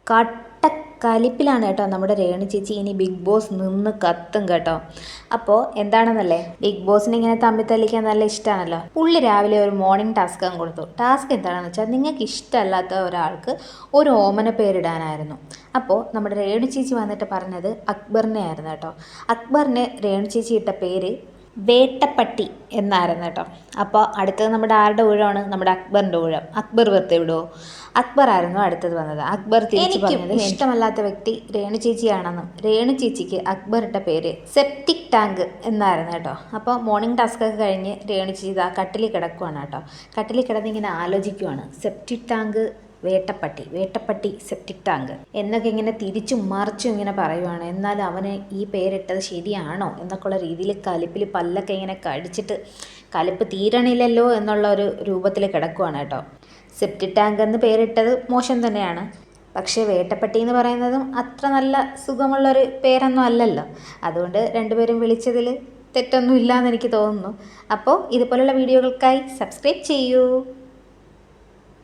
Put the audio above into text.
കട്ടക്കലിപ്പിലാണ് കേട്ടോ നമ്മുടെ രേണു ചേച്ചി. ഇനി ബിഗ് ബോസ് നിന്ന് കത്തും കേട്ടോ. അപ്പോൾ എന്താണെന്നല്ലേ, ബിഗ് ബോസിനെ ഇങ്ങനെ തമ്മിൽ തല്ലിക്കാൻ നല്ല ഇഷ്ടമാണല്ലോ. പുള്ളി രാവിലെ ഒരു മോർണിംഗ് ടാസ്ക് കൊടുത്തു. ടാസ്ക് എന്താണെന്ന് വെച്ചാൽ, നിങ്ങൾക്ക് ഇഷ്ടമല്ലാത്ത ഒരാൾക്ക് ഒരു ഓമന പേരിടാനായിരുന്നു. അപ്പോൾ നമ്മുടെ രേണു ചേച്ചി വന്നിട്ട് പറഞ്ഞത് അക്ബറിനെ ആയിരുന്നു കേട്ടോ. അക്ബറിന് രേണു ചേച്ചി ഇട്ട പേര് വേട്ടപ്പട്ടി എന്നായിരുന്നു കേട്ടോ. അപ്പോൾ അടുത്തത് നമ്മുടെ ആരുടെ ഊഴമാണ്? നമ്മുടെ അക്ബറിൻ്റെ ഊഴം. അക്ബർ വെറുതെ വിടുമോ? അക്ബർ ആയിരുന്നു അടുത്തത് വന്നത്. അക്ബർ തിരിച്ചു പറഞ്ഞത് ഇഷ്ടമല്ലാത്ത വ്യക്തി രേണു ചേച്ചിയാണെന്നും രേണു ചേച്ചിക്ക് അക്ബർ ഇട്ട പേര് സെപ്റ്റിക് ടാങ്ക് എന്നായിരുന്നു കേട്ടോ. അപ്പോൾ മോർണിംഗ് ടാസ്ക് ഒക്കെ കഴിഞ്ഞ് രേണു ചേച്ചി ആ കട്ടിലിൽ കിടക്കുവാണ് കേട്ടോ. കട്ടിലിൽ കിടന്ന് ഇങ്ങനെ ആലോചിക്കുവാണ്. സെപ്റ്റിക് ടാങ്ക് വേട്ടപ്പട്ടി സെപ്റ്റിക് ടാങ്ക് എന്നൊക്കെ ഇങ്ങനെ തിരിച്ചും മറിച്ചും ഇങ്ങനെ പറയുവാണ്. എന്നാൽ അവന് ഈ പേരിട്ടത് ശരിയാണോ എന്നൊക്കെയുള്ള രീതിയിൽ കലിപ്പിൽ പല്ലൊക്കെ ഇങ്ങനെ കടിച്ചിട്ട് കലിപ്പ് തീരണില്ലല്ലോ എന്നുള്ള ഒരു രൂപത്തിൽ കിടക്കുവാണ് കേട്ടോ. സെപ്റ്റിക് ടാങ്ക് എന്ന് പേരിട്ടത് മോശം തന്നെയാണ്. പക്ഷേ വേട്ടപ്പട്ടി എന്ന് പറയുന്നതും അത്ര നല്ല സുഖമുള്ളൊരു പേരൊന്നും അല്ലല്ലോ. അതുകൊണ്ട് രണ്ടുപേരും വിളിച്ചതിൽ തെറ്റൊന്നും ഇല്ലയെന്ന് എനിക്ക് തോന്നുന്നു. അപ്പോൾ ഇതുപോലുള്ള വീഡിയോകൾക്കായി സബ്സ്ക്രൈബ് ചെയ്യൂ.